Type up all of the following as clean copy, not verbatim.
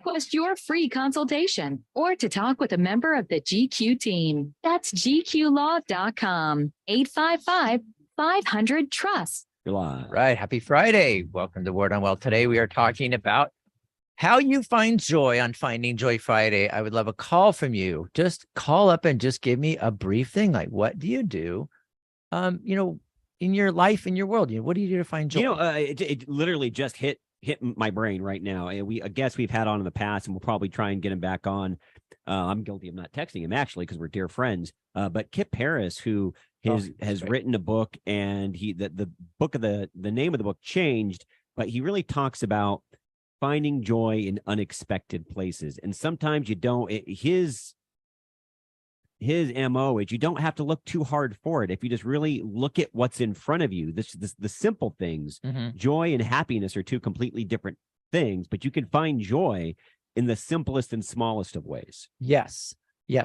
request your free consultation or to talk with a member of the GQ team. That's gqlaw.com. 855-500-TRUST. You're live. Right. Happy Friday. Welcome to Word on Well. Today we are talking about how you find joy on Finding Joy Friday. I would love a call from you. Just call up and just give me a brief thing. Like, what do you do, in your life, in your world? What do you do to find joy? It literally just hit my brain right now. A guest we've had on in the past, and we'll probably try and get him back on. I'm guilty of not texting him actually because we're dear friends. But Kip Harris, who has written a book, and the name of the book changed, but he really talks about finding joy in unexpected places. And sometimes you don't. His MO is you don't have to look too hard for it. If you just really look at what's in front of you, the simple things. Joy and happiness are two completely different things, but you can find joy in the simplest and smallest of ways. Yes.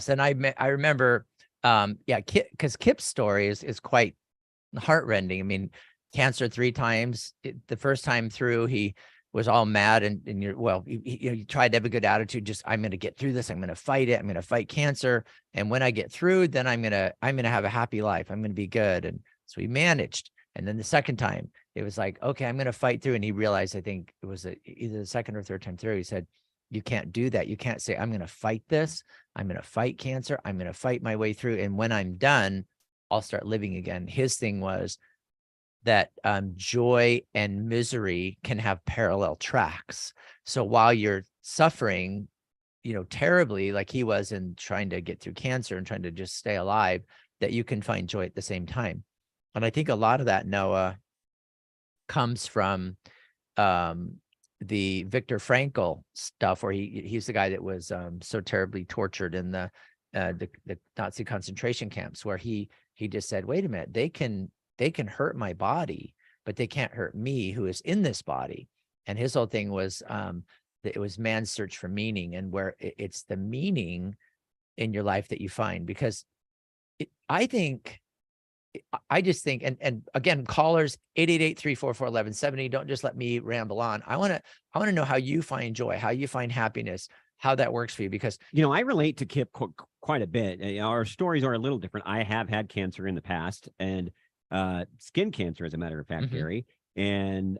And I remember, because Kip's story is quite heartrending. I mean, cancer 3 times. The first time through, he was all mad and you tried to have a good attitude. Just, I'm going to get through this. I'm going to fight it. I'm going to fight cancer. And when I get through, then I'm going to have a happy life. I'm going to be good. And so he managed. And then the second time it was like, okay, I'm going to fight through. And he realized, I think it was either the second or third time through, he said, you can't do that. You can't say, I'm going to fight this. I'm going to fight cancer. I'm going to fight my way through. And when I'm done, I'll start living again. His thing was that joy and misery can have parallel tracks. So while you're suffering, terribly, like he was in trying to get through cancer and trying to just stay alive, that you can find joy at the same time. And I think a lot of that, Noah, comes from the Viktor Frankl stuff, where he's the guy that was so terribly tortured in the Nazi concentration camps, where he just said, wait a minute, they can hurt my body, but they can't hurt me, who is in this body. And his whole thing was that it was man's search for meaning, and where it's the meaning in your life that you find. Because I just think, and again, callers, 888-344-1170. Don't just let me ramble on. I want to know how you find joy, how you find happiness, how that works for you. Because, I relate to Kip quite a bit. Our stories are a little different. I have had cancer in the past, and skin cancer, as a matter of fact, Gary. And,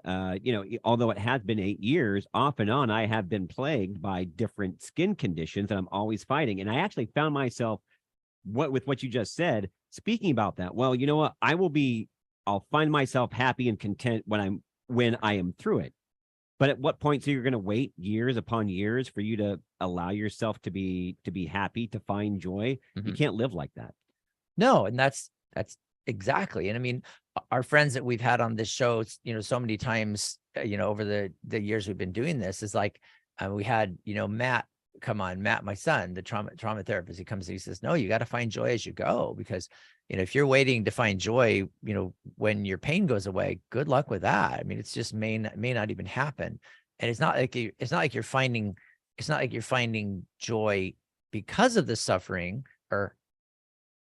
although it has been 8 years off and on, I have been plagued by different skin conditions that I'm always fighting. And I actually found myself, with what you just said, speaking about that. Well, you know what? I'll find myself happy and content when I am through it. But at what point, so you're going to wait years upon years for you to allow yourself to be happy, to find joy? You can't live like that. No. And that's exactly. And I mean, our friends that we've had on this show, so many times, over the years we've been doing this, is like, we had, Matt come on, Matt, my son, the trauma therapist. He comes and he says, no, you got to find joy as you go, because, if you're waiting to find joy, when your pain goes away, good luck with that. I mean, it's just may not even happen. And it's not like you're finding joy because of the suffering, or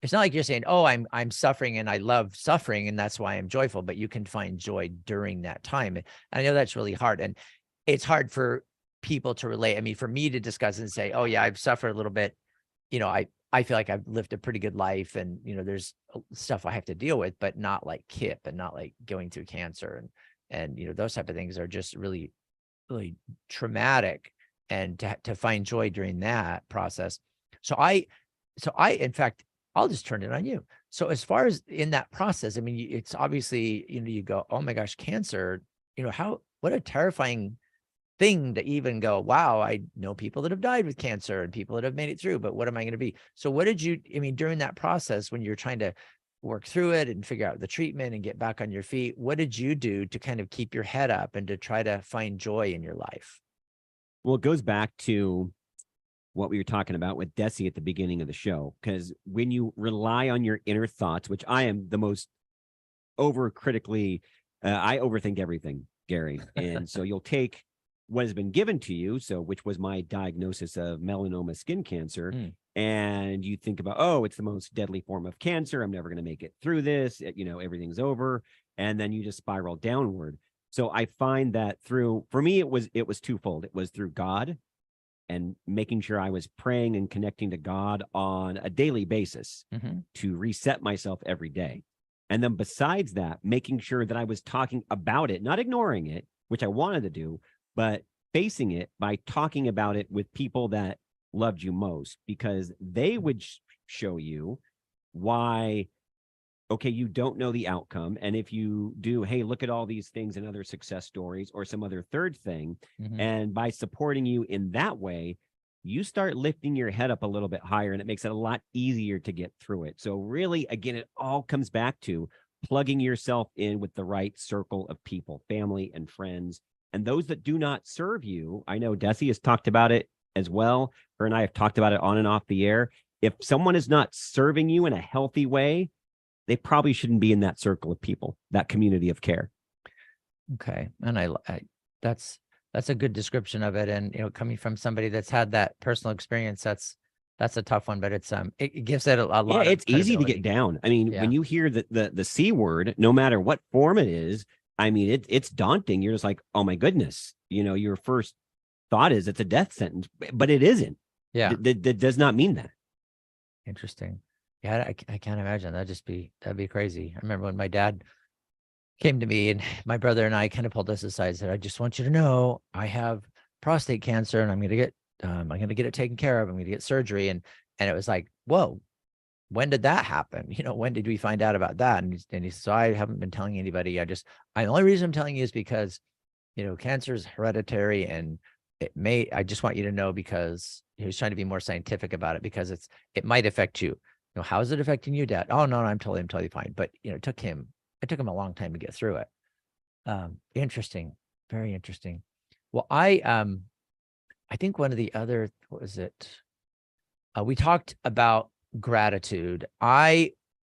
it's not like you're saying, oh, I'm suffering and I love suffering and that's why I'm joyful, but you can find joy during that time. And I know that's really hard, and it's hard for people to relate. I mean, for me to discuss and say, oh yeah, I've suffered a little bit. I feel like I've lived a pretty good life, and, there's stuff I have to deal with, but not like Kip, and not like going through cancer and, those type of things are just really, really traumatic. And to find joy during that process. So I, in fact, I'll just turn it on you. So as far as in that process, I mean, it's obviously, you go, oh my gosh, cancer, what a terrifying thing to even go, wow, I know people that have died with cancer and people that have made it through, but what am I going to be? So what did you, during that process, when you're trying to work through it and figure out the treatment and get back on your feet, what did you do to kind of keep your head up and to try to find joy in your life? Well, it goes back to what we were talking about with Desi at the beginning of the show, because when you rely on your inner thoughts, which I am the most overcritically, I overthink everything, Gary. And so you'll take what has been given to you, which was my diagnosis of melanoma skin cancer, and you think about, oh, it's the most deadly form of cancer. I'm never going to make it through this. Everything's over. And then you just spiral downward. So I find that for me, it was twofold. It was through God, and making sure I was praying and connecting to God on a daily basis Mm-hmm. to reset myself every day. And then besides that, making sure that I was talking about it, not ignoring it, which I wanted to do, but facing it by talking about it with people that loved you most, because they would show you why, okay, you don't know the outcome. And if you do, hey, look at all these things and other success stories or some other third thing. Mm-hmm. And by supporting you in that way, you start lifting your head up a little bit higher, and it makes it a lot easier to get through it. So really, again, it all comes back to plugging yourself in with the right circle of people, family and friends. And those that do not serve you, I know Desi has talked about it as well. Her and I have talked about it on and off the air. If someone is not serving you in a healthy way, they probably shouldn't be in that circle of people, that community of care. Okay. And I that's a good description of it. And, coming from somebody that's had that personal experience, that's a tough one, but it's, it gives it a lot. Yeah, it's easy to get down. I mean, when you hear the C word, no matter what form it is, I mean, it's daunting. You're just like, oh my goodness, your first thought is it's a death sentence, but it isn't. Yeah. That does not mean that. Interesting. Yeah, I can't imagine. That'd be crazy. I remember when my dad came to me and my brother and I kind of pulled us aside and said, I just want you to know I have prostate cancer and I'm going to get it taken care of. I'm going to get surgery. And it was like, whoa, when did that happen? When did we find out about that? And he said, so I haven't been telling anybody. The only reason I'm telling you is because, cancer is hereditary, and I just want you to know, because he was trying to be more scientific about it, because it might affect you. How is it affecting you, Dad? Oh, no, I'm totally fine. But, it took him a long time to get through it. Interesting. Very interesting. Well, I think one of the other, what was it? We talked about gratitude. I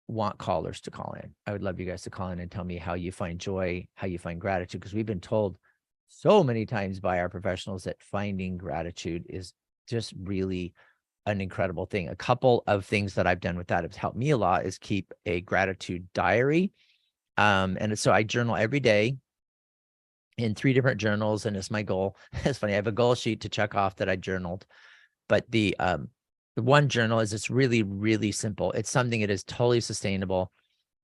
want callers to call in. I would love you guys to call in and tell me how you find joy, how you find gratitude, because we've been told so many times by our professionals that finding gratitude is just really an incredible thing. A couple of things that I've done with that have helped me a lot is keep a gratitude diary. And so I journal every day in 3 different journals, and it's my goal. It's funny, I have a goal sheet to check off that I journaled, but the one journal it's really, really simple. It's something that is totally sustainable.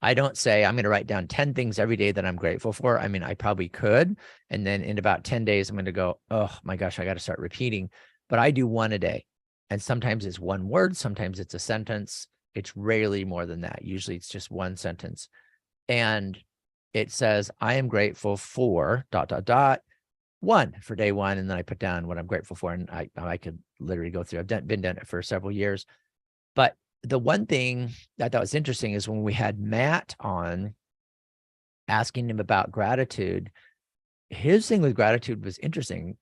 I don't say I'm going to write down 10 things every day that I'm grateful for. I mean, I probably could. And then in about 10 days, I'm going to go, oh my gosh, I got to start repeating. But I do one a day. And sometimes it's one word. Sometimes it's a sentence. It's rarely more than that. Usually it's just one sentence. And it says, I am grateful for ... one for day one. And then I put down what I'm grateful for. And I could literally go through, been done it for several years. But the one thing that I thought was interesting is when we had Matt on, asking him about gratitude, his thing with gratitude was interesting.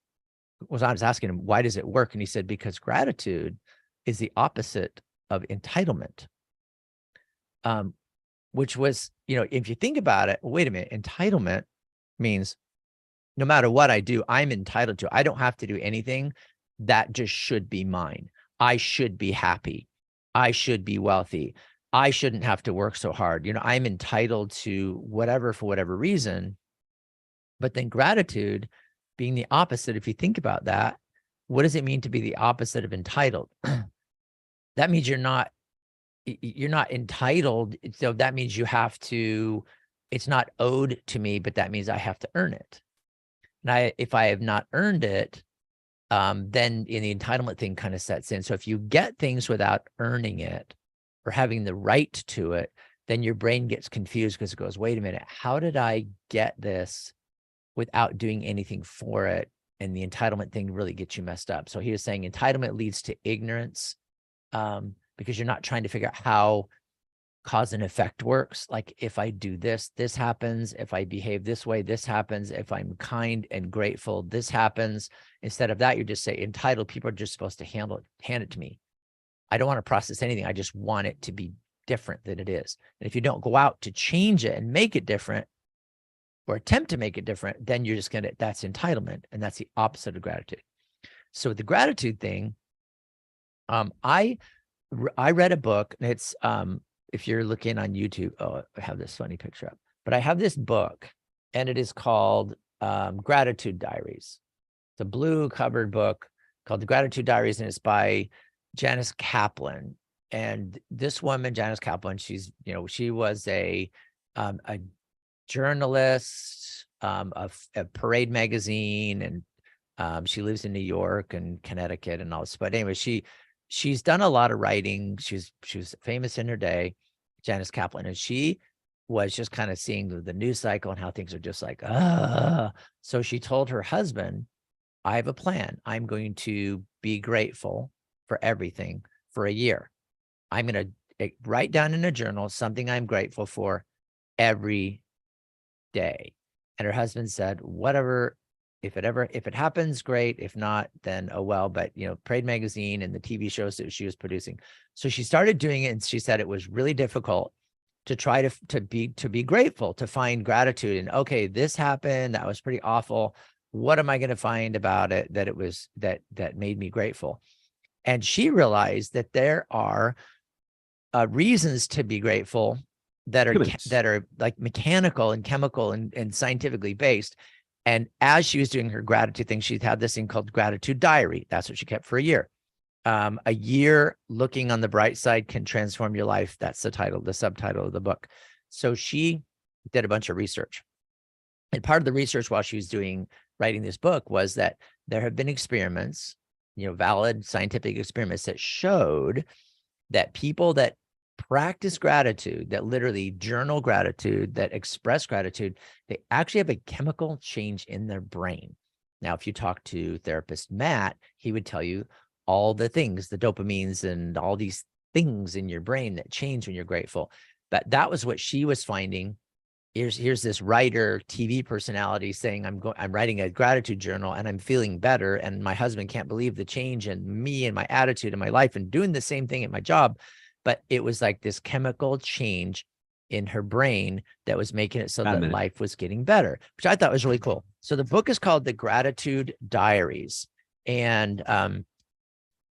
I was asking him, why does it work? And he said, because gratitude is the opposite of entitlement. Which was, if you think about it, wait a minute, entitlement means no matter what I do, I'm entitled to. I don't have to do anything. That just should be mine. I should be happy. I should be wealthy. I shouldn't have to work so hard. I'm entitled to whatever for whatever reason. But then gratitude being the opposite, if you think about that, what does it mean to be the opposite of entitled? That means you're not entitled. So that means you have to, it's not owed to me, but that means I have to earn it. And if I have not earned it, then in the entitlement thing kind of sets in. So if you get things without earning it or having the right to it, then your brain gets confused because it goes, wait a minute, how did I get this without doing anything for it? And the entitlement thing really gets you messed up. So he was saying entitlement leads to ignorance, because you're not trying to figure out how cause and effect works. Like if I do this, this happens. If I behave this way, this happens. If I'm kind and grateful, this happens. Instead of that, you just say entitled. People are just supposed to hand it to me. I don't want to process anything. I just want it to be different than it is. And if you don't go out to change it and make it different or attempt to make it different, then you're just that's entitlement. And that's the opposite of gratitude. So the gratitude thing, I read a book, and it's, if you're looking on YouTube, I have this funny picture up, but I have this book, and it is called Gratitude Diaries. It's a blue covered book, called The Gratitude Diaries, and it's by Janice Kaplan. And this woman, Janice Kaplan, she's, she was a journalist of Parade magazine, and she lives in New York and Connecticut and all this. But anyway, she's done a lot of writing. She was famous in her day, Janice Kaplan, and she was just kind of seeing the news cycle and how things are just like, so she told her husband, I have a plan. I'm going to be grateful for everything for a year. I'm going to write down in a journal something I'm grateful for every day. And her husband said, whatever, if it happens, great. If not, then oh well. But Parade magazine and the TV shows that she was producing. So she started doing it, and she said it was really difficult to try to be grateful, to find gratitude. And okay, this happened. That was pretty awful. What am I going to find about it that made me grateful? And she realized that there are reasons to be grateful that are like mechanical and chemical and scientifically based. And as she was doing her gratitude thing, she had this thing called Gratitude Diary. That's what she kept for a year. A year looking on the bright side can transform your life. That's the subtitle of the book. So she did a bunch of research. And part of the research while she was writing this book was that there have been experiments, valid scientific experiments that showed that people that practice gratitude, that literally journal gratitude, that express gratitude, they actually have a chemical change in their brain. Now, if you talk to therapist Matt, he would tell you all the things, the dopamines and all these things in your brain that change when you're grateful. But that was what she was finding. Here's this writer, TV personality saying, I'm writing a gratitude journal and I'm feeling better. And my husband can't believe the change in me and my attitude in my life, and doing the same thing at my job. But it was like this chemical change in her brain that was making it so that life was getting better, which I thought was really cool. So the book is called The Gratitude Diaries. And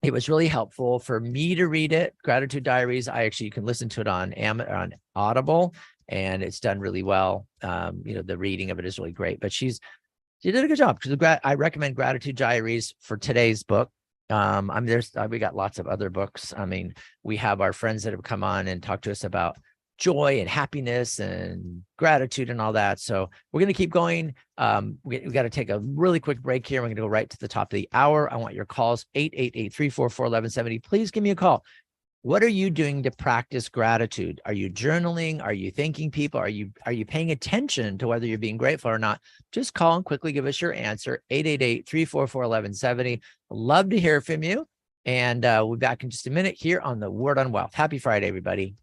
it was really helpful for me to read it. Gratitude Diaries. You can listen to it on Audible, and it's done really well. The reading of it is really great. But she did a good job. I recommend Gratitude Diaries for today's book. We got lots of other books. I mean, we have our friends that have come on and talked to us about joy and happiness and gratitude and all that. So we're going to keep going. We got to take a really quick break here. We're going to go right to the top of the hour. I want your calls, 888-344-1170. Please give me a call. What are you doing to practice gratitude? Are you journaling? Are you thanking people? Are you paying attention to whether you're being grateful or not? Just call and quickly give us your answer, 888-344-1170. Love to hear from you. And we'll be back in just a minute here on the Word on Wealth. Happy Friday, everybody.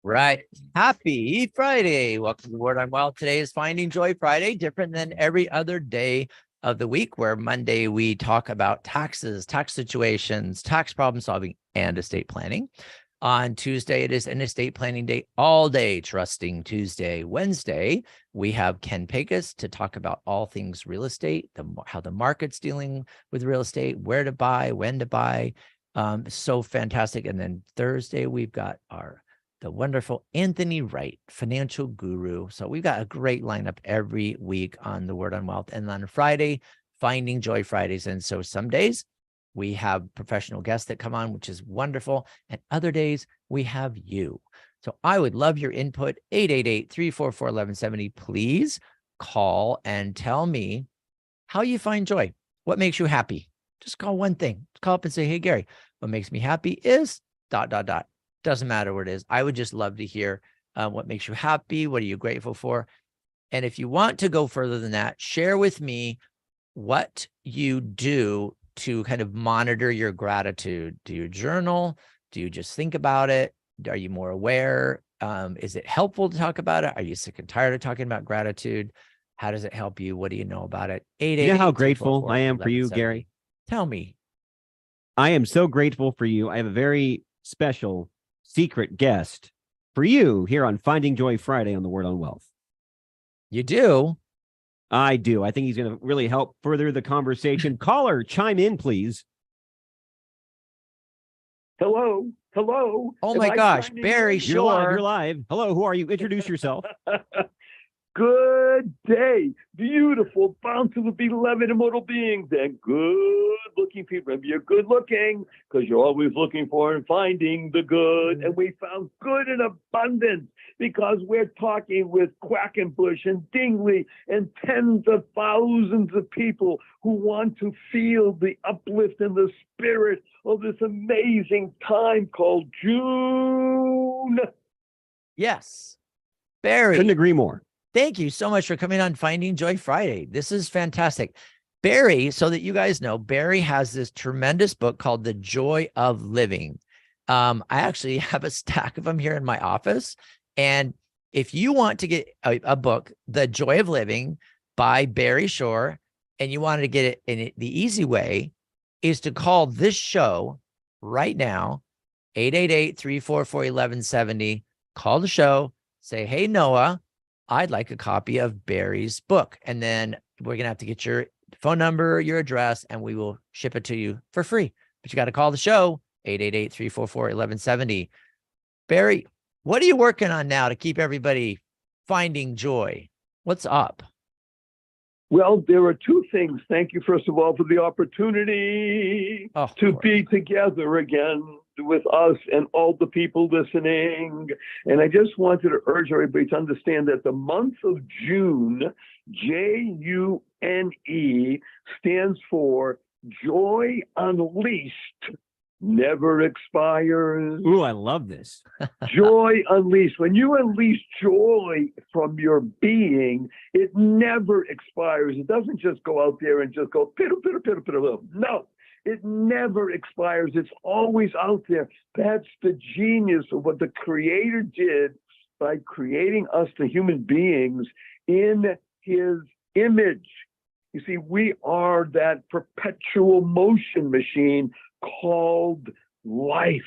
Right. Happy Friday. Welcome to the Word on Wealth. Today is Finding Joy Friday, different than every other day of the week, where Monday we talk about taxes, tax situations, tax problem solving, and estate planning. On Tuesday, it is an estate planning day all day, Trusting Tuesday. Wednesday, we have Ken Pecos to talk about all things real estate, how the market's dealing with real estate, where to buy, when to buy. So fantastic. And then Thursday, we've got the wonderful Anthony Wright, financial guru. So we've got a great lineup every week on the Word on Wealth. And on Friday, Finding Joy Fridays. And so some days we have professional guests that come on, which is wonderful. And other days we have you. So I would love your input, 888-344-1170. Please call and tell me how you find joy. What makes you happy? Just call one thing. Call up and say, hey, Gary, what makes me happy is ... Doesn't matter what it is. I would just love to hear what makes you happy. What are you grateful for? And if you want to go further than that, share with me what you do to kind of monitor your gratitude. Do you journal? Do you just think about it? Are you more aware? Is it helpful to talk about it? Are you sick and tired of talking about gratitude? How does it help you? What do you know about it? You know how grateful I am for you, Gary? Tell me. I am so grateful for you. I have a very special secret guest for you here on Finding Joy Friday on the Word on Wealth. You do? I do. I think he's going to really help further the conversation. Caller, chime in, please. Hello. Hello. Oh Am my I gosh, chiming Barry in? You're live. Shore. You're live. Hello, who are you? Introduce yourself. Good day, beautiful, bountiful, beloved, immortal beings, and good-looking people. Remember, you're good-looking because you're always looking for and finding the good. And we found good in abundance because we're talking with Quackenbush and Dingley and tens of thousands of people who want to feel the uplift in the spirit of this amazing time called June. Yes. Barry. Couldn't agree more. Thank you so much for coming on Finding Joy Friday. This is fantastic. Barry, so that you guys know, Barry has this tremendous book called The Joy of Living. I actually have a stack of them here in my office. And if you want to get a book, The Joy of Living by Barry Shore, and you wanted to get it in the easy way is to call this show right now, 888-344-1170. Call the show, say, hey, Noah, I'd like a copy of Barry's book. And then we're going to have to get your phone number, your address, and we will ship it to you for free. But you got to call the show, 888-344-1170. Barry, what are you working on now to keep everybody finding joy? What's up? Well, there are two things. Thank you, first of all, for the opportunity to be together again with us and all the people listening. And I just wanted to urge everybody to understand that the month of June, June, stands for Joy Unleashed. Never expires. Ooh, I love this. Joy unleashed. When you unleash joy from your being, it never expires. It doesn't just go out there and just go pitter, pitter, pitter, pitter. No, it never expires. It's always out there. That's the genius of what the Creator did by creating us, the human beings, in His image. You see, we are that perpetual motion machine called life.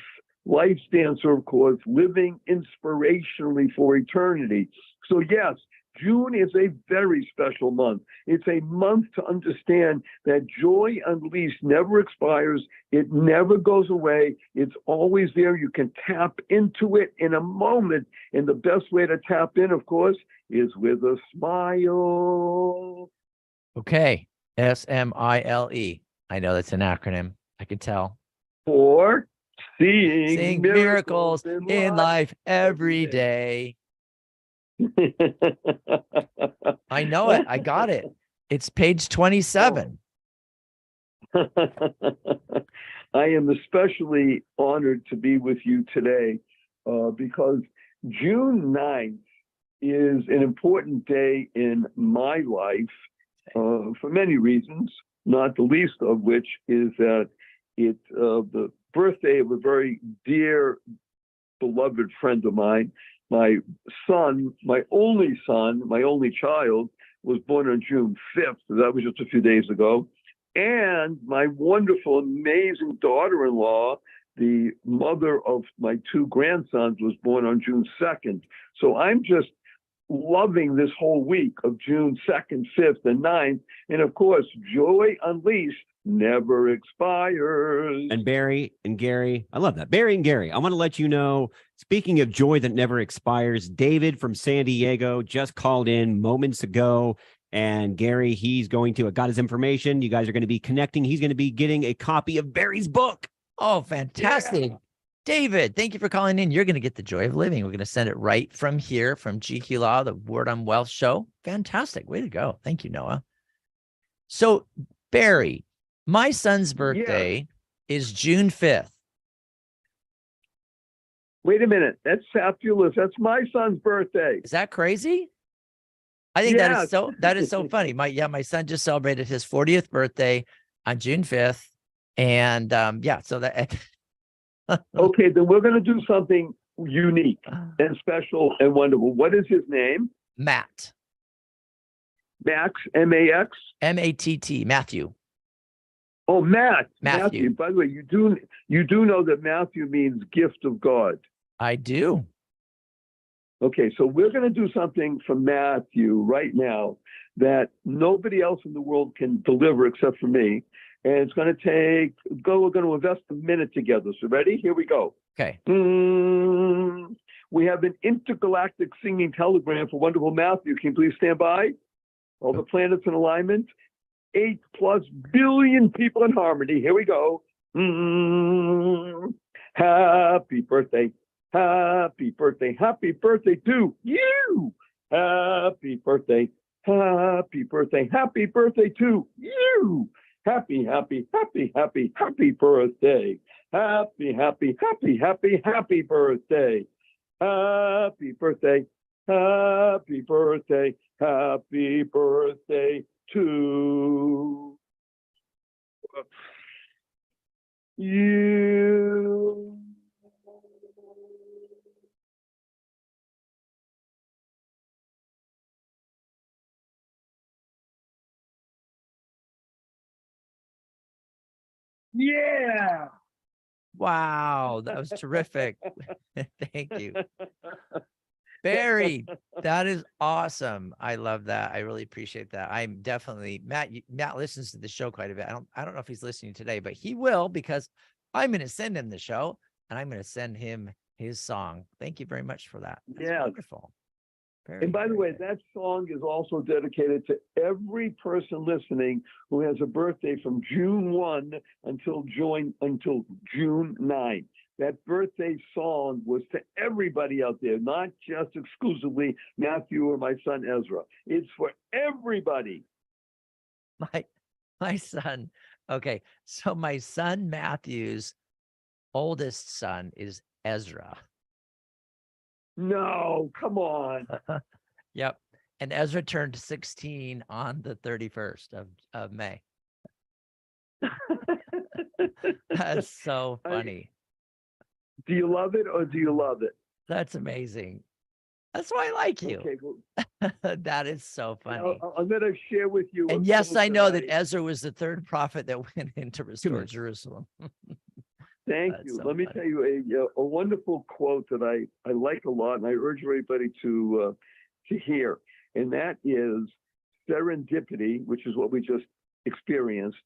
Life stands for, of course, living inspirationally for eternity. So yes, June is a very special month. It's a month to understand that joy unleashed never expires. It never goes away. It's always there. You can tap into it in a moment. And the best way to tap in, of course, is with a smile. Okay. SMILE. I know that's an acronym. I can tell. For seeing miracles in life every day. I know it. I got it. It's page 27. I am especially honored to be with you today because June 9th is an important day in my life for many reasons, not the least of which is that it's the birthday of a very dear, beloved friend of mine. My son, my only child, was born on June 5th. So that was just a few days ago. And my wonderful, amazing daughter-in-law, the mother of my two grandsons, was born on June 2nd. So I'm just loving this whole week of June 2nd, 5th, and 9th. And of course, Joy Unleashed never expires. And Barry and Gary, I love that. Barry and Gary, I want to let you know, speaking of joy that never expires, David from San Diego just called in moments ago. And Gary, he's going to, got his information. You guys are going to be connecting. He's going to be getting a copy of Barry's book. Oh, fantastic. Yeah. David, thank you for calling in. You're going to get the Joy of Living. We're going to send it right from here, from GQ Law, the Word on Wealth show. Fantastic. Way to go. Thank you, Noah. So, Barry, my son's birthday is June 5th. Wait a minute. That's fabulous. That's my son's birthday. Is that crazy? I think that is so funny. My son just celebrated his 40th birthday on June 5th. And so that okay, then we're going to do something unique and special and wonderful. What is his name? Matt. Max, M-A-X? M-A-T-T, Matthew. Oh, Matt. Matthew. By the way, you do know that Matthew means gift of God. I do. Okay, so we're going to do something for Matthew right now that nobody else in the world can deliver except for me. And it's going to we're going to invest a minute together. So ready? Here we go. Okay. We have an intergalactic singing telegram for wonderful Matthew. Can you please stand by? All the planets in alignment. 8+ billion people in harmony. Here we go. Happy birthday. Happy birthday. Happy birthday to you. Happy birthday. Happy birthday. Happy birthday to you. Happy, happy, happy, happy, happy birthday. Happy, happy, happy, happy, happy birthday. Happy birthday. Happy birthday. Happy birthday to you. Yeah. Wow, that was terrific. Thank you, Barry. That is awesome. I love that. I really appreciate that. I'm definitely Matt. Matt listens to the show quite a bit. I don't know if he's listening today, but he will, because I'm going to send him the show and I'm going to send him his song. Thank you very much for that. That's wonderful. And by the way, that song is also dedicated to every person listening who has a birthday from June 1 until June 9. That birthday song was to everybody out there, not just exclusively Matthew or my son Ezra. It's for everybody. My son. Okay, so my son Matthew's oldest son is Ezra. No, come on. Yep. And Ezra turned 16 on the 31st of May. That's so funny. Do you love it or do you love it? That's amazing. That's why I like you. Okay, well, that is so funny. I'm going to share with you. And yes, I know that Ezra was the third prophet that went in to restore Jerusalem. Thank you. So Let me tell you a wonderful quote that I like a lot, and I urge everybody to hear. And that is, serendipity, which is what we just experienced,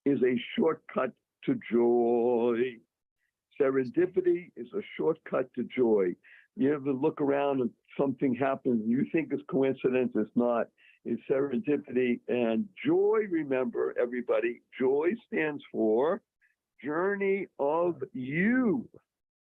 is a shortcut to joy. Serendipity is a shortcut to joy. You ever look around and something happens and you think it's coincidence? It's not. It's serendipity. And joy, remember, everybody, joy stands for Journey of You.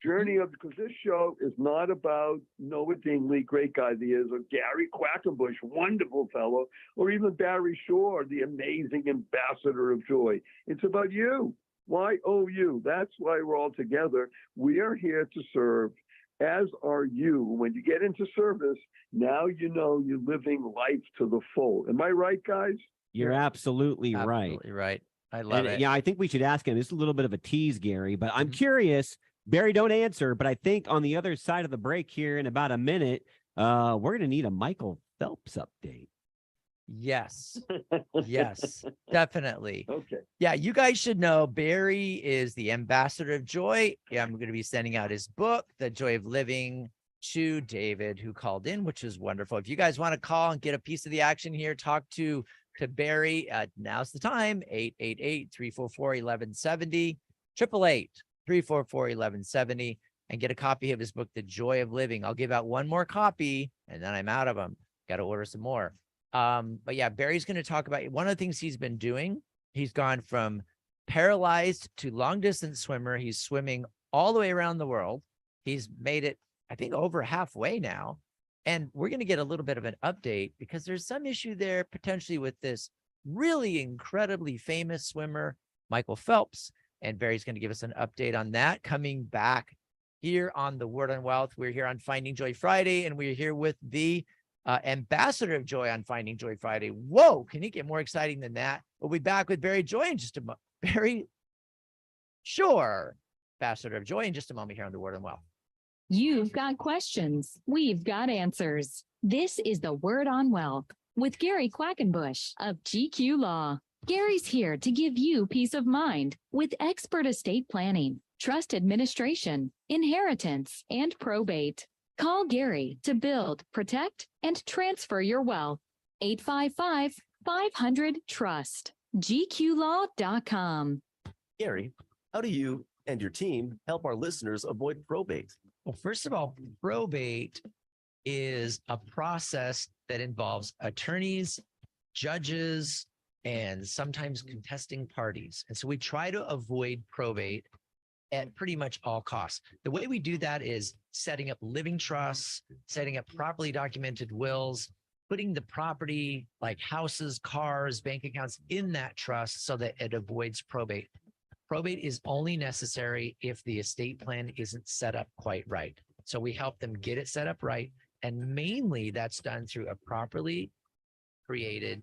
Because this show is not about Noah Dingley, great guy he is, or Gary Quackenbush, wonderful fellow, or even Barry Shore, the amazing ambassador of joy. It's about you. YOU. That's why we're all together. We are here to serve, as are you. When you get into service, now you know you're living life to the full. Am I right, guys? You're absolutely right. Absolutely right. I love it. Yeah, I think we should ask him. It's a little bit of a tease, Gary, but I'm curious. Barry, don't answer, but I think on the other side of the break here in about a minute, we're going to need a Michael Phelps update. Yes. Yes, definitely. Okay. Yeah, you guys should know Barry is the ambassador of joy. Yeah, I'm going to be sending out his book, The Joy of Living, to David, who called in, which is wonderful. If you guys want to call and get a piece of the action here, talk to Barry. Now's the time. 888-344-1170, 888-344-1170, and get a copy of his book, The Joy of Living. I'll give out one more copy and then I'm out of them. Got to order some more. But yeah, Barry's going to talk about one of the things he's been doing. He's gone from paralyzed to long distance swimmer. He's swimming all the way around the world. He's made it, I think, over halfway now. And we're going to get a little bit of an update because there's some issue there potentially with this really incredibly famous swimmer, Michael Phelps. And Barry's going to give us an update on that coming back here on the Word on Wealth. We're here on Finding Joy Friday, and we're here with the ambassador of joy on Finding Joy Friday. Whoa, can it get more exciting than that? We'll be back with Barry Joy in just a moment. Barry Shore, ambassador of joy, in just a moment here on the Word on Wealth. You've got questions. We've got answers. This is the Word on Wealth with Gary Quackenbush of GQ Law. Gary's here to give you peace of mind with expert estate planning, trust administration, inheritance, and probate. Call Gary to build, protect, and transfer your wealth. 855-500-TRUST. GQlaw.com. Gary, how do you and your team help our listeners avoid probate? Well, first of all, probate is a process that involves attorneys, judges, and sometimes contesting parties. And so we try to avoid probate at pretty much all costs. The way we do that is setting up living trusts, setting up properly documented wills, putting the property like houses, cars, bank accounts in that trust so that it avoids probate. Probate is only necessary if the estate plan isn't set up quite right. So we help them get it set up right. And mainly that's done through a properly created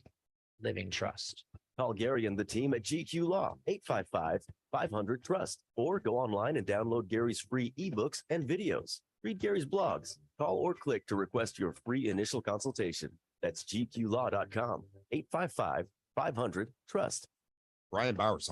living trust. Call Gary and the team at GQ Law, 855-500-TRUST, or go online and download Gary's free ebooks and videos. Read Gary's blogs. Call or click to request your free initial consultation. That's GQlaw.com, 855-500-TRUST. Brian Bowers.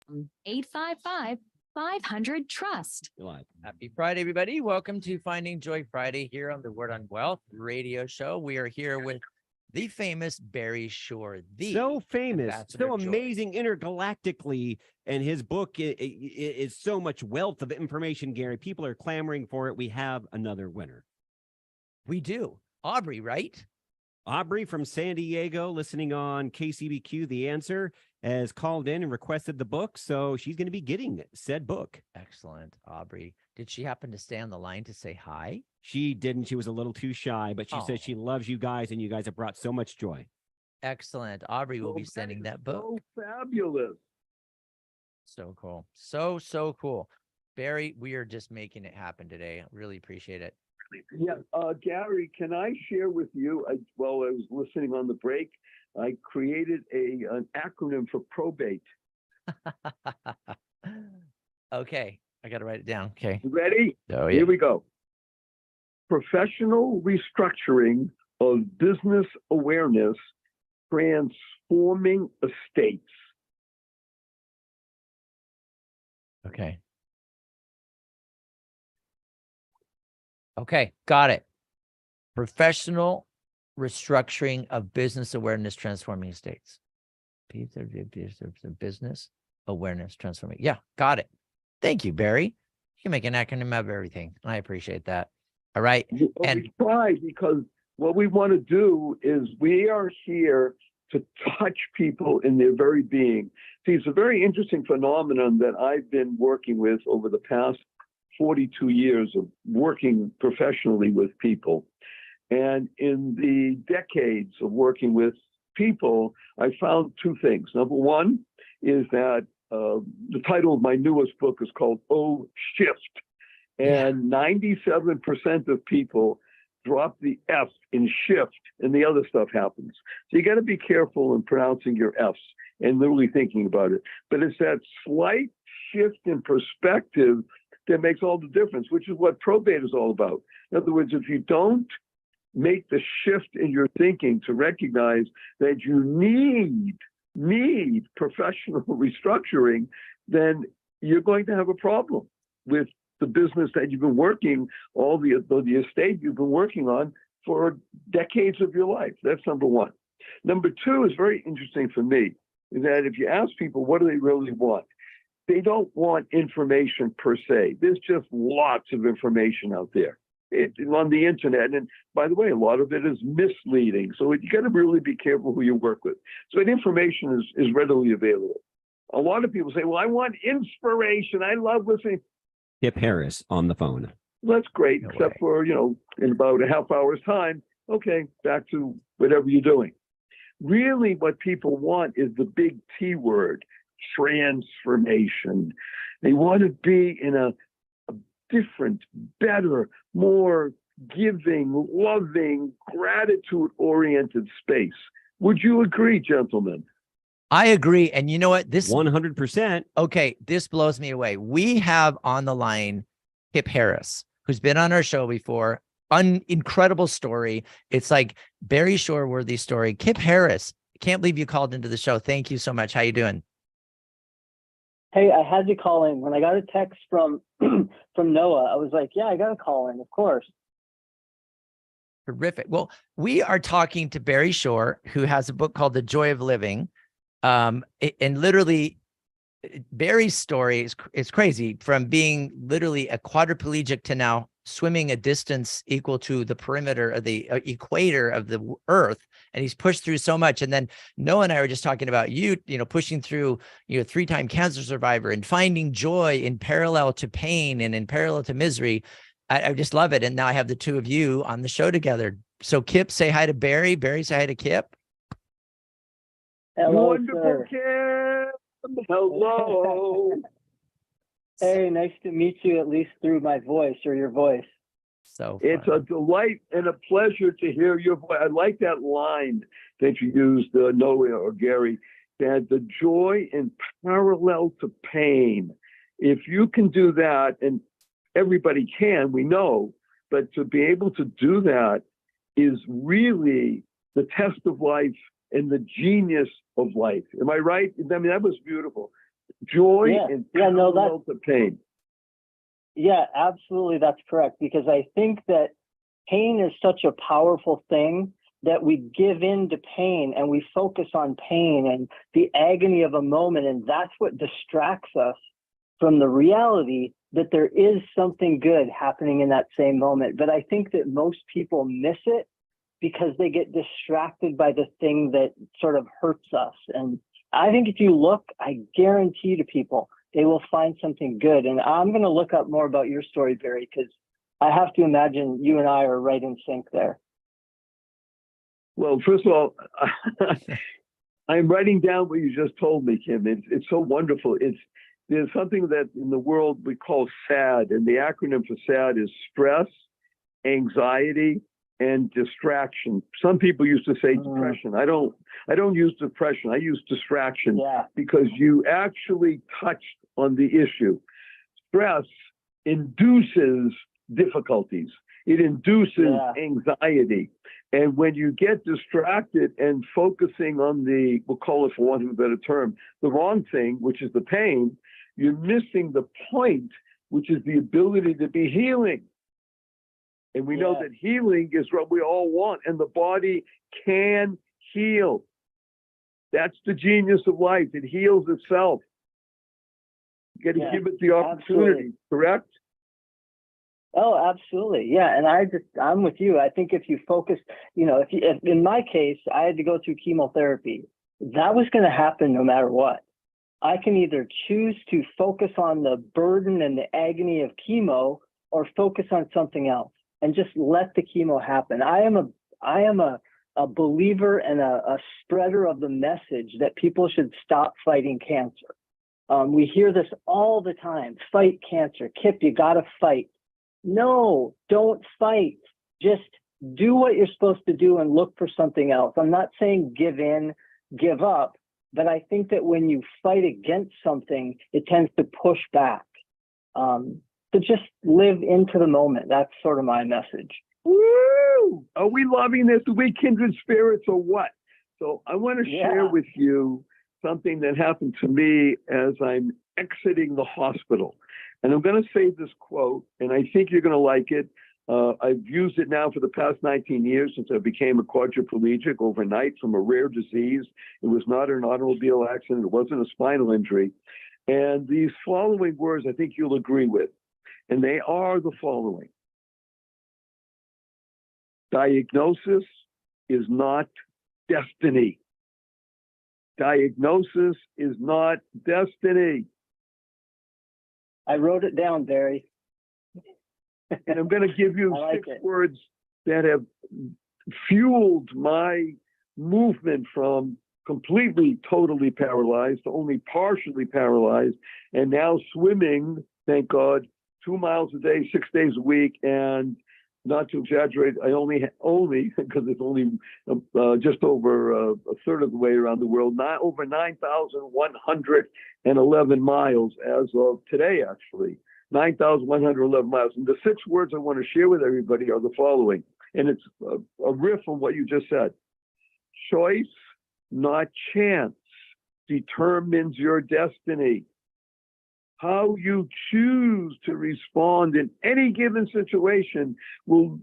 Um, 855-500-TRUST. Happy Friday, everybody. Welcome to Finding Joy Friday here on the Word on Wealth radio show. We are here with the famous Barry Shore. So famous, Ambassador so Joy. amazing intergalactically. And his book is so much wealth of information, Gary. People are clamoring for it. We have another winner. We do. Aubrey, right? Aubrey from San Diego, listening on KCBQ, The Answer, has called in and requested the book. So she's going to be getting said book. Excellent. Aubrey. Did she happen to stay on the line to say hi? She didn't. She was a little too shy, but she said she loves you guys and you guys have brought so much joy. Excellent. Aubrey will be sending that book. So fabulous. So cool. So cool. Barry, we are just making it happen today. I really appreciate it. Yeah, Gary, can I share with you? While I was listening on the break, I created an acronym for probate. Okay, I got to write it down. Okay. You ready? Oh, yeah. Here we go. Professional restructuring of business awareness, transforming estates. Okay. Okay, got it. Professional restructuring of business awareness transforming estates. Business awareness transforming. Yeah, got it. Thank you, Barry. You can make an acronym of everything. I appreciate that. All right. And we try, because what we want to do is we are here to touch people in their very being. See, it's a very interesting phenomenon that I've been working with over the past 42 years of working professionally with people. And in the decades of working with people, I found two things. Number one is that the title of my newest book is called Oh Shift. And 97% of people drop the F in shift and the other stuff happens. So you got to be careful in pronouncing your Fs and literally thinking about it. But it's that slight shift in perspective that makes all the difference, which is what probate is all about. In other words, if you don't make the shift in your thinking to recognize that you need professional restructuring, then you're going to have a problem with the business that you've been working, the estate you've been working on for decades of your life. That's number one. Number two is very interesting for me, is that if you ask people, what do they really want? They don't want information per se. There's just lots of information out there on the internet. And by the way, a lot of it is misleading. So you got to really be careful who you work with. So that information is readily available. A lot of people say, well, I want inspiration. I love listening. Kip Harris on the phone. Well, that's great, No except way. for, in about a half hour's time, okay, back to whatever you're doing. Really, what people want is the big T word, transformation. They want to be in a different, better, more giving, loving, gratitude-oriented space. Would you agree, gentlemen? I agree. And you know what? 100%. Okay, this blows me away. We have on the line Kip Harris, who's been on our show before. Incredible story. It's like Barry Shore worthy story. Kip Harris, can't believe you called into the show. Thank you so much. How you doing? Hey, I had to call in. When I got a text from Noah, I was like, yeah, I got to call in, of course. Terrific. Well, we are talking to Barry Shore, who has a book called The Joy of Living. And literally, Barry's story is crazy, from being literally a quadriplegic to now swimming a distance equal to the perimeter of the equator of the earth. And he's pushed through so much. And then Noah and I were just talking about you pushing through, 3-time cancer survivor and finding joy in parallel to pain and in parallel to misery. I just love it. And now I have the two of you on the show together. So Kip, say hi to Barry. Barry, say hi to Kip. Hello, Wonderful, sir. Kim. Hello. Hey, nice to meet you, at least through my voice or your voice. So It's fun. a delight and a pleasure to hear your voice. I like that line that you used, Noah or Gary, that the joy in parallel to pain. If you can do that, and everybody can, we know, but to be able to do that is really the test of life and the genius of life. Am I right? I mean, that was beautiful. Joy in parallel to pain. Yeah, absolutely. That's correct. Because I think that pain is such a powerful thing that we give in to pain and we focus on pain and the agony of a moment. And that's what distracts us from the reality that there is something good happening in that same moment. But I think that most people miss it because they get distracted by the thing that sort of hurts us. And I think if you look, I guarantee to people, they will find something good. And I'm going to look up more about your story, Barry, because I have to imagine you and I are right in sync there. Well, first of all, I'm writing down what you just told me, Kim. It's so wonderful. There's something that in the world we call SAD, and the acronym for SAD is stress, anxiety, and distraction. Some people used to say depression. I don't use depression. I use distraction because you actually touched on the issue. Stress induces difficulties. It induces anxiety. And when you get distracted and focusing on we'll call it, for want of a better term, the wrong thing, which is the pain, you're missing the point, which is the ability to be healing. And we know that healing is what we all want, and the body can heal. That's the genius of life. It heals itself. You got to give it the opportunity, correct? Oh, absolutely. Yeah. And I'm with you. I think if you focus, if in my case, I had to go through chemotherapy, that was going to happen no matter what. I can either choose to focus on the burden and the agony of chemo or focus on something else and just let the chemo happen. I am a believer and a spreader of the message that people should stop fighting cancer. We hear this all the time, fight cancer. Kip, you got to fight. No, don't fight. Just do what you're supposed to do and look for something else. I'm not saying give in, give up, but I think that when you fight against something, it tends to push back. So just live into the moment. That's sort of my message. Woo! Are we loving this? Are we kindred spirits or what? So I want to share with you something that happened to me as I'm exiting the hospital. And I'm going to say this quote, and I think you're going to like it. I've used it now for the past 19 years since I became a quadriplegic overnight from a rare disease. It was not an automobile accident. It wasn't a spinal injury. And these following words I think you'll agree with. And they are the following. Diagnosis is not destiny. Diagnosis is not destiny. I wrote it down, Barry. And I'm going to give you like 6 it. words that have fueled my movement from completely, totally paralyzed to only partially paralyzed, and now swimming, thank God, 2 miles a day, 6 days a week, and not to exaggerate, I only because it's only just over a third of the way around the world, not over 9,111 miles as of today, actually. 9,111 miles. And the 6 words I want to share with everybody are the following, and it's a riff on what you just said. Choice, not chance, determines your destiny. How you choose to respond in any given situation will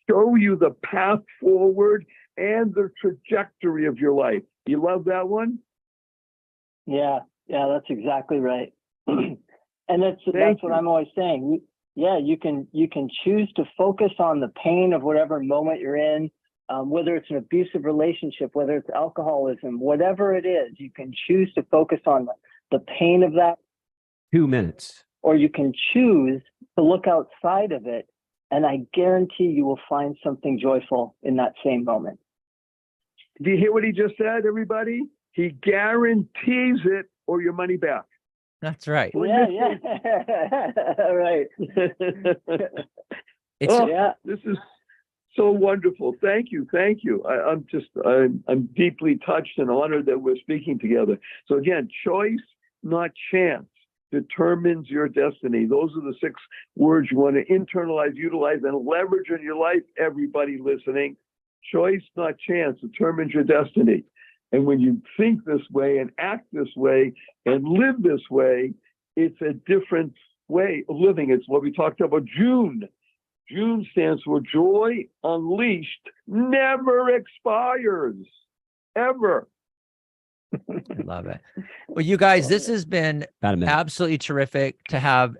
show you the path forward and the trajectory of your life. You love that one? Yeah, that's exactly right. And that's what I'm always saying. You can choose to focus on the pain of whatever moment you're in, whether it's an abusive relationship, whether it's alcoholism, whatever it is, you can choose to focus on the pain of that. 2 minutes. Or you can choose to look outside of it, and I guarantee you will find something joyful in that same moment. Do you hear what he just said, everybody? He guarantees it or your money back. That's right. Yeah. Right. This is so wonderful. Thank you. I'm deeply touched and honored that we're speaking together. So again, choice, not chance, determines your destiny. Those are the 6 words you want to internalize, utilize, and leverage in your life, everybody listening. Choice, not chance, determines your destiny. And when you think this way and act this way and live this way, it's a different way of living. It's what we talked about June. June stands for Joy Unleashed, never expires, ever. I love it. Well, you guys, this has been absolutely terrific to have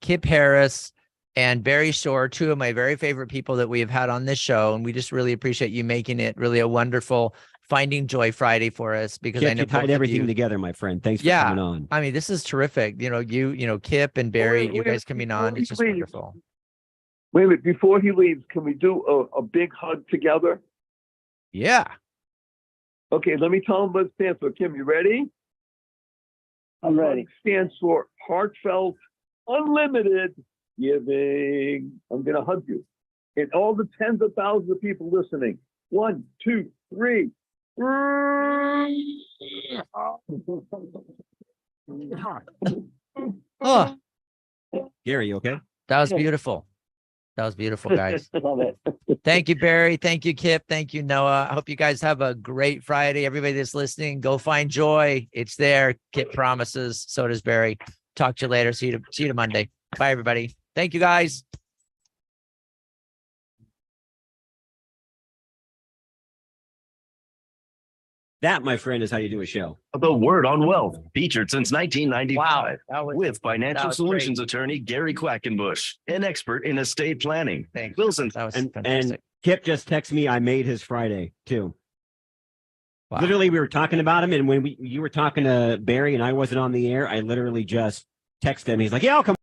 Kip Harris and Barry Shore, 2 of my very favorite people that we have had on this show. And we just really appreciate you making it really a wonderful Finding Joy Friday for us, because Kip, I know you tied everything together, my friend. Thanks for coming on. I mean, this is terrific. You know, Kip and Barry, you guys coming on. It's just wonderful. Wait a minute, before he leaves, can we do a big hug together? Yeah. Okay, let me tell him what it stands for. Kim, you ready? I'm ready. It stands for heartfelt, unlimited giving. I'm going to hug you. And all the tens of thousands of people listening. 1, 2, 3. Oh, Gary, you okay? that was beautiful. That was beautiful, guys. Love it. Thank you, Barry. Thank you, Kip. Thank you, Noah. I hope you guys have a great Friday. Everybody that's listening, go find joy. It's there. Kip promises. So does Barry. Talk to you later. See you Monday. Bye, everybody. Thank you, guys. That, my friend, is how you do a show. The Word on Wealth, featured since 1995. Wow. With financial solutions attorney Gary Quackenbush, an expert in estate planning. Thanks. Wilson. That was And fantastic. Kip just texted me. I made his Friday too. Wow. Literally, we were talking about him, and when you were talking to Barry and I wasn't on the air, I literally just texted him. He's like, "Yeah, I'll come."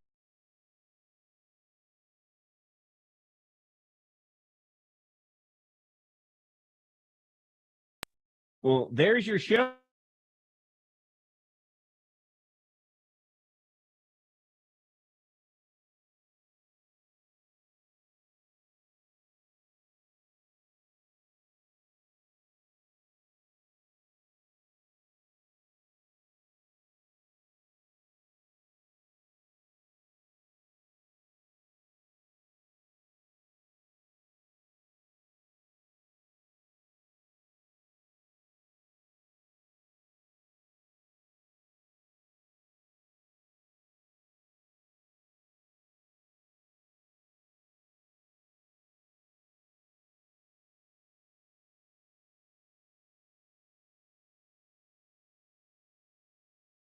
Well, there's your show.